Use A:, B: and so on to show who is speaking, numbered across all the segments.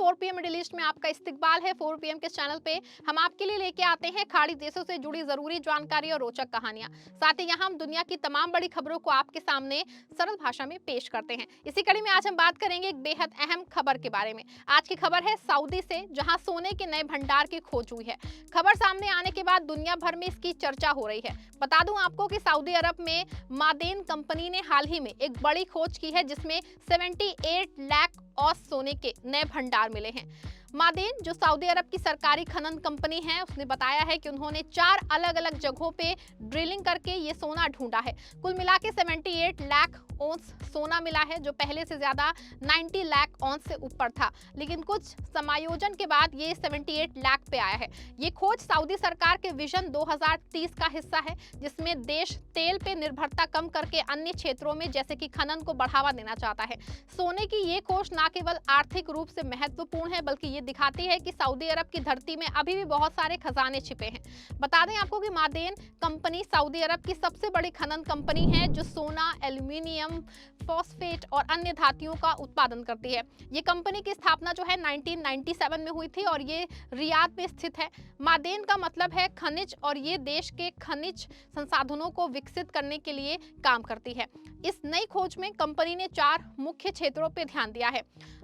A: 4 PM middle east में आपका इस्तकबाल है। 4 पीएम के चैनल पे हम आपके लिए लेके आते हैं खाड़ी देशों से जुड़ी जरूरी जानकारी और रोचक कहानियां। साथ ही यहाँ हम दुनिया की तमाम बड़ी खबरों को आपके सामने सरल भाषा में पेश करते हैं। इसी कड़ी में आज हम बात करेंगे एक बेहद अहम खबर के बारे में। आज की खबर है सऊदी से, जहां सोने के नए भंडार की खोज हुई है। खबर सामने आने के बाद दुनिया भर में इसकी चर्चा हो रही है। बता दूं आपको कि सऊदी अरब में मादेन कंपनी ने हाल ही में एक बड़ी खोज की है, जिसमें 78 लाख औस सोने के नए भंडार मिले हैं। मादेन, जो सऊदी अरब की सरकारी खनन कंपनी है, उसने बताया है कि उन्होंने 4 अलग अलग जगहों पे ड्रिलिंग करके ये सोना ढूंढा है। कुल मिला के 78 लाख औंस सोना मिला है, जो पहले से ज्यादा 90 लाख औंस से ऊपर था, लेकिन कुछ समायोजन के बाद ये 78 लाख पे आया है। ये खोज सऊदी सरकार के विजन 2030 का हिस्सा है, जिसमें देश तेल पे निर्भरता कम करके अन्य क्षेत्रों में जैसे कि खनन को बढ़ावा देना चाहता है। सोने की ये खोज न केवल आर्थिक रूप से महत्वपूर्ण है, बल्कि ये दिखाती है कि सऊदी अरब की धरती में अभी भी बहुत सारे खजाने छिपे हैं। बता दें आपको कि मादेन कंपनी सऊदी अरब की सबसे बड़ी खनन कंपनी है, जो सोना, एल्यूमिनियम, फॉस्फेट और अन्य धातुओं का उत्पादन करती है। ये कंपनी की स्थापना जो है 1997 में हुई थी और ये रियाद में स्थित है। मादेन का मतलब है खनिज, और ये देश के खनिज संसाधनों को विकसित करने के लिए काम करती है। इस नई खोज में कंपनी ने 4 मुख्य क्षेत्रों पर ध्यान दिया है: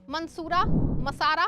A: मंसूरा, मसारा,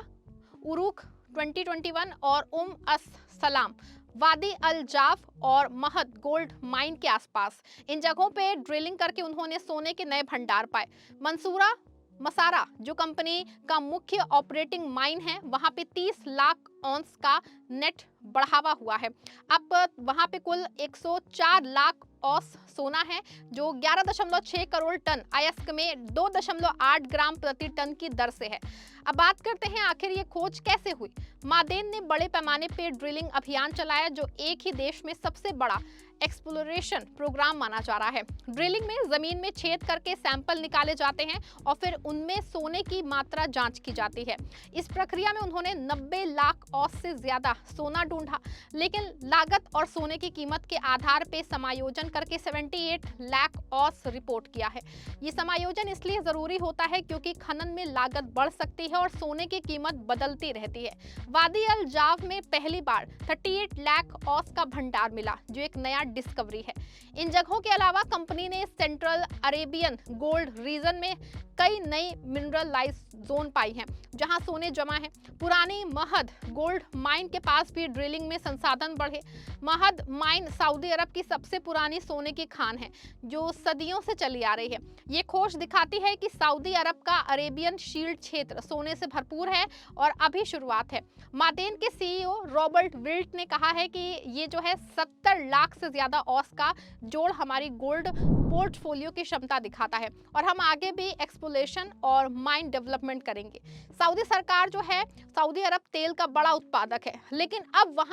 A: उरुक 2021 और अस सलाम, वादी अल जाफ और महद गोल्ड माइन के आसपास। इन जगहों पे ड्रिलिंग करके उन्होंने सोने के नए भंडार पाए। मंसूरा मसारा, जो कंपनी का मुख्य ऑपरेटिंग माइन है, वहां पे 30 लाख औंस का नेट बढ़ावा हुआ है। अब वहां पे कुल 104 लाख औंस सोना है, जो 11.6 करोड़ टन अयस्क में 2.8 ग्राम प्रति टन की दर से है। अब बात करते हैं आखिर ये खोज कैसे हुई। मादेन ने बड़े पैमाने पे ड्रिलिंग अभियान चलाया, जो एक ही देश में सबसे बड़ा एक्सप्लोरेशन प्रोग्राम माना जा रहा है। ड्रिलिंग में जमीन में छेद करके सैंपल निकाले जाते हैं और फिर उनमें सोने की मात्रा जांच की जाती है। इस प्रक्रिया में उन्होंने 90 लाख औंस से ज्यादा सोना ढूंढा, लेकिन लागत और सोने की कीमत के आधार पे समायोजन करके 78 लाख औंस रिपोर्ट किया है। ये समायोजन इसलिए जरूरी होता है क्योंकि खनन में लागत बढ़ सकती है और सोने की कीमत बदलती रहती है। वादी अल जाफ में पहली बार 38 लाख औंस का भंडार मिला, जो एक नया डिस्कवरी है। इन जगहों के अलावा कंपनी ने सेंट्रल अरेबियन गोल्ड रीजन में कई नई मिनरलाइज जोन पाई हैं, जहां सोने जमा है। पुरानी महद गोल्ड माइन के पास भी ड्रिलिंग में संसाधन बढ़े। महद माइन सऊदी अरब की सबसे पुरानी सोने की खान है, जो सदियों से चली आ रही है। ये खोज दिखाती है कि सऊदी अरब का अरेबियन शील्ड क्षेत्र सोने से भरपूर है और अभी शुरुआत है। मादेन के सीईओ रॉबर्ट विल्ट ने कहा है कि ये जो है 70 लाख से ज्यादा औंस का जोड़ हमारी गोल्ड पोर्टफोलियो की क्षमता दिखाता है और हम आगे भी एक्सप्लोरेशन और माइन डेवलपमेंट करेंगे। सऊदी सरकार जो है, सऊदी अरब तेल का बड़ा उत्पादक है, लेकिन अब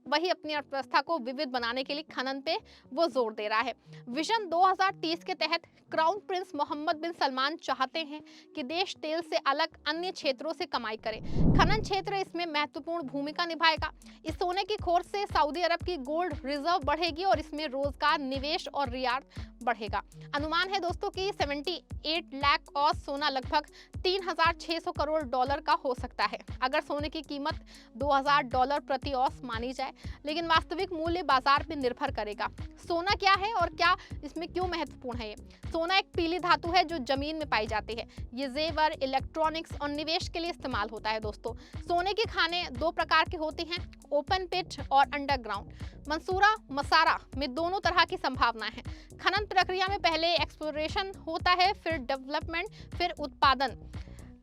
A: वही अपनी अर्थव्यवस्था को विविध बनाने के लिए खनन पे वो जोर दे रहा है। विजन 2030 के तहत क्राउन प्रिंस मोहम्मद बिन सलमान चाहते हैं कि देश तेल से अलग अन्य क्षेत्रों से कमाई करे। खनन क्षेत्र इसमें महत्वपूर्ण भूमिका निभाएगा। इस सोने की खोज से सऊदी अरब की गोल्ड रिजर्व बढ़ेगी और इसमें रोजगार, निवेश और रियायत बढ़ेगा। अनुमान है दोस्तों कि 78 लाख औंस सोना लगभग 3600 करोड़ डॉलर का हो सकता है, अगर सोने की कीमत $2000 प्रति औंस मानी जाए, लेकिन वास्तविक मूल्य बाजार पर निर्भर करेगा। सोना क्या है और क्या इसमें क्यों महत्वपूर्ण है? सोना एक पीली धातु है जो जमीन में पाई जाती है। ये जेवर, इलेक्ट्रॉनिक्स और निवेश के लिए इस्तेमाल होता है दोस्तों। सोने की खानें 2 प्रकार की होती हैं, ओपन पिट और अंडरग्राउंड। मंसूरा मसारा में दोनों तरह की संभावना है। खनन प्रक्रिया में पहले एक्सप्लोरेशन होता है, फिर डेवलपमेंट, फिर उत्पादन।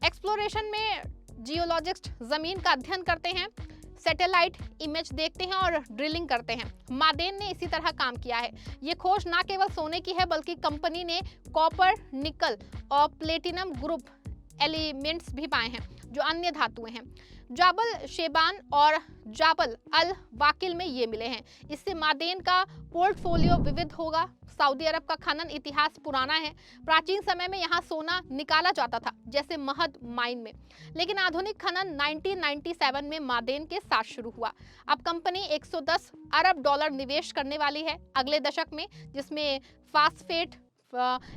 A: एक्सप्लोरेशन में जियोलॉजिस्ट जमीन का अध्ययन करते हैं, सैटेलाइट इमेज देखते हैं और ड्रिलिंग करते हैं। मादेन ने इसी तरह काम किया है। ये खोज न केवल सोने की है, बल्कि कंपनी ने कॉपर, निकल और प्लेटिनम ग्रुप एलिमेंट्स भी पाए हैं, जो अन्य धातुएं हैं। जाबल शेबान और जाबल अल वाकिल में ये मिले हैं। इससे मादेन का पोर्टफोलियो विविध होगा। सऊदी अरब का खनन इतिहास पुराना है। प्राचीन समय में यहाँ सोना निकाला जाता था, जैसे महद माइन में, लेकिन आधुनिक खनन 1997 में मादेन के साथ शुरू हुआ। अब कंपनी 110 अरब डॉलर निवेश करने वाली है अगले दशक में, जिसमें फास्फेट,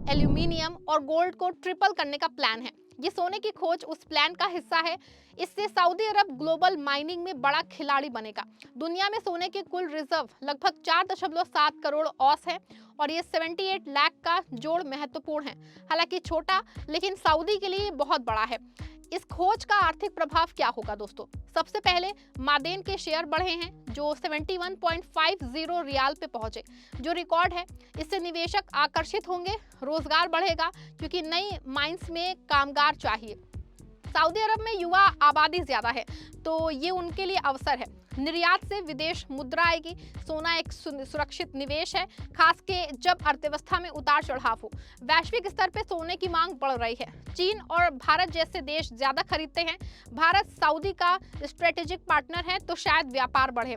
A: एल्यूमिनियम और गोल्ड को ट्रिपल करने का प्लान है। ये सोने की खोज उस प्लान का हिस्सा है। इससे सऊदी अरब ग्लोबल माइनिंग में बड़ा खिलाड़ी बनेगा। दुनिया में सोने के कुल रिजर्व लगभग 4.7 करोड़ औंस है और ये 78 लाख का जोड़ महत्वपूर्ण है। हालांकि छोटा, लेकिन सऊदी के लिए बहुत बड़ा है। इस खोज का आर्थिक प्रभाव क्या होगा दोस्तों? सबसे पहले मादेन के शेयर बढ़े हैं, जो 71.50 रियाल पे पहुंचे, जो रिकॉर्ड है। इससे निवेशक आकर्षित होंगे, रोजगार बढ़ेगा क्योंकि नई माइंस में कामगार चाहिए। सऊदी अरब में युवा आबादी ज्यादा है, तो ये उनके लिए अवसर है। निर्यात से विदेश मुद्रा आएगी। सोना एक सुरक्षित निवेश है, खास के जब अर्थव्यवस्था में उतार चढ़ाव हो। वैश्विक स्तर पे सोने की मांग बढ़ रही है। चीन और भारत जैसे देश ज्यादा खरीदते हैं। भारत सऊदी का स्ट्रेटेजिक पार्टनर है, तो शायद व्यापार बढ़े।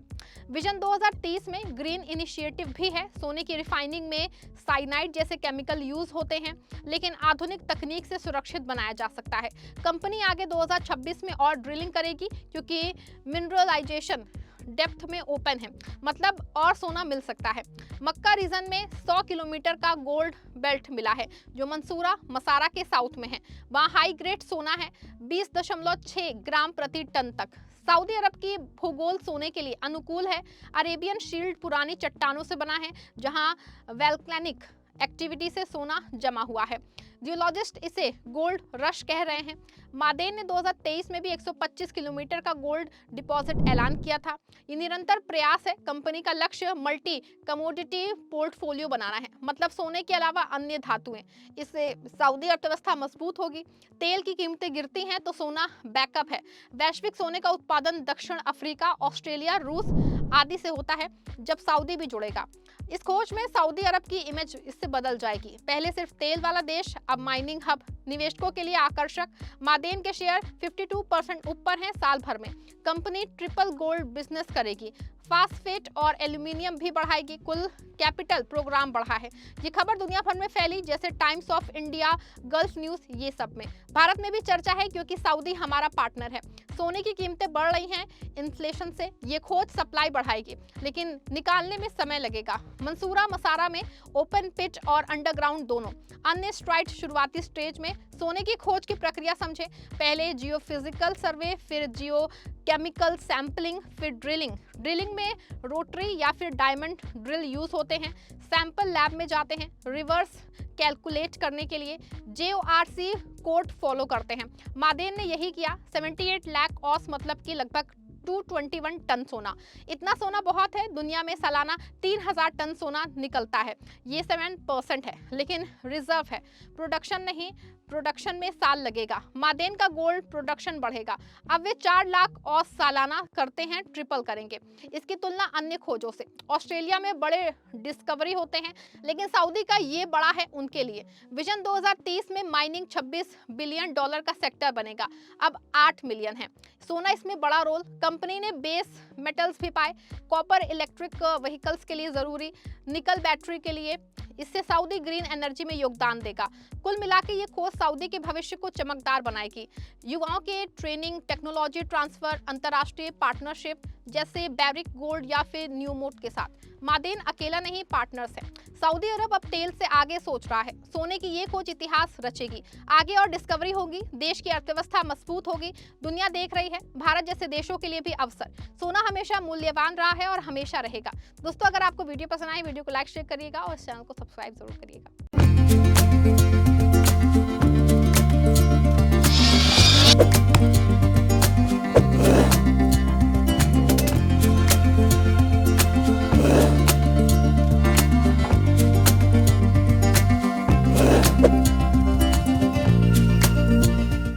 A: विजन 2030 में ग्रीन इनिशिएटिव भी है। सोने की रिफाइनिंग में साइनाइड जैसे केमिकल यूज होते हैं, लेकिन आधुनिक तकनीक से सुरक्षित बनाया जा सकता है। कंपनी आगे 2026 में और ड्रिलिंग करेगी, क्योंकि मिनरलाइजेशन डेप्थ में ओपन है, मतलब और सोना मिल सकता है। मक्का रीजन में 100 किलोमीटर का गोल्ड बेल्ट मिला है, जो मंसूरा मसारा के साउथ में है। वहाँ हाई ग्रेड सोना है, 20.6 ग्राम प्रति टन तक। सऊदी अरब की भूगोल सोने के लिए अनुकूल है। अरेबियन शील्ड पुरानी चट्टानों से बना है, जहाँ वोल्केनिक एक्टिविटी से सोना जमा हुआ है। जियोलॉजिस्ट इसे गोल्ड रश कह रहे हैं। मादेन ने 2023 में भी 125 किलोमीटर का गोल्ड डिपॉजिट ऐलान किया था। ये निरंतर प्रयास है। कंपनी का लक्ष्य मल्टी कमोडिटी पोर्टफोलियो बनाना है, मतलब सोने के अलावा अन्य धातुएं। इससे सऊदी अर्थव्यवस्था मजबूत होगी। तेल की कीमतें गिरती हैं, तो सोना बैकअप है। वैश्विक सोने का उत्पादन दक्षिण अफ्रीका, ऑस्ट्रेलिया, रूस आदि से होता है, जब सऊदी भी जुड़ेगा। इस खोज में सऊदी अरब की इमेज इससे बदल जाएगी। पहले सिर्फ तेल वाला देश, अब माइनिंग हब, निवेशकों के लिए आकर्षक। मादेन के शेयर 52% ऊपर हैं साल भर में। कंपनी ट्रिपल गोल्ड बिजनेस करेगी, फास्फेट और एल्यूमिनियम भी बढ़ाएगी। कुल कैपिटल प्रोग्राम बढ़ा है। ये खबर दुनिया भर में फैली, जैसे times of India, gulf news, ये सब में। भारत में भी चर्चा है, क्योंकि सऊदी हमारा पार्टनर है। सोने की कीमतें बढ़ रही हैं इन्फ्लेशन से। ये खोज सप्लाई बढ़ाएगी, लेकिन निकालने में समय लगेगा। मंसूरा मसारा में ओपन पिट और अंडरग्राउंड दोनों। अन्य स्ट्राइट शुरुआती स्टेज में। सोने की खोज की प्रक्रिया समझे। पहले जियोफिजिकल सर्वे, फिर जियो केमिकल सैंपलिंग, फिर ड्रिलिंग। ड्रिलिंग में रोटरी या फिर डायमंड ड्रिल यूज होते हैं। सैंपल लैब में जाते हैं रिवर्स कैलकुलेट करने के लिए। JORC कोड फॉलो करते हैं। मादेन ने यही किया। 78 लाख औंस, मतलब कि लगभग 221 टन सोना। इतना सोना बहुत है। दुनिया में सालाना 3000 टन सोना निकलता है। ये 7% है, लेकिन रिजर्व है, प्रोडक्शन नहीं। प्रोडक्शन में साल लगेगा। मादेन का गोल्ड प्रोडक्शन बढ़ेगा। अब वे 4 लाख औंस सालाना करते हैं, ट्रिपल करेंगे। इसकी तुलना अन्य खोजों से। ऑस्ट्रेलिया में बड़े डिस्कवरी होते हैं, लेकिन सऊदी का ये बड़ा है उनके लिए। विजन 2030 में माइनिंग $26 बिलियन का सेक्टर बनेगा, अब 8 मिलियन है। सोना इसमें बड़ा रोल। कंपनी ने बेस मेटल्स भी पाए। कॉपर इलेक्ट्रिक व्हीकल्स के लिए जरूरी, निकल बैटरी के लिए। इससे सऊदी ग्रीन एनर्जी में योगदान देगा। कुल मिलाकर ये खोज सऊदी के भविष्य को चमकदार बनाएगी। युवाओं के ट्रेनिंग, टेक्नोलॉजी ट्रांसफर, अंतर्राष्ट्रीय पार्टनरशिप, जैसे बैरिक गोल्ड या फिर न्यूमोट के साथ। मादेन अकेला नहीं, पार्टनर्स है। सऊदी अरब अब तेल से आगे सोच रहा है। सोने की ये खोज इतिहास रचेगी। आगे और डिस्कवरी होगी, देश की अर्थव्यवस्था मजबूत होगी। दुनिया देख रही है। भारत जैसे देशों के लिए भी अवसर। सोना हमेशा मूल्यवान रहा है और हमेशा रहेगा। दोस्तों, अगर आपको वीडियो पसंद आई, वीडियो को लाइक शेयर करिएगा और इस चैनल को सब्सक्राइब जरूर करिएगा।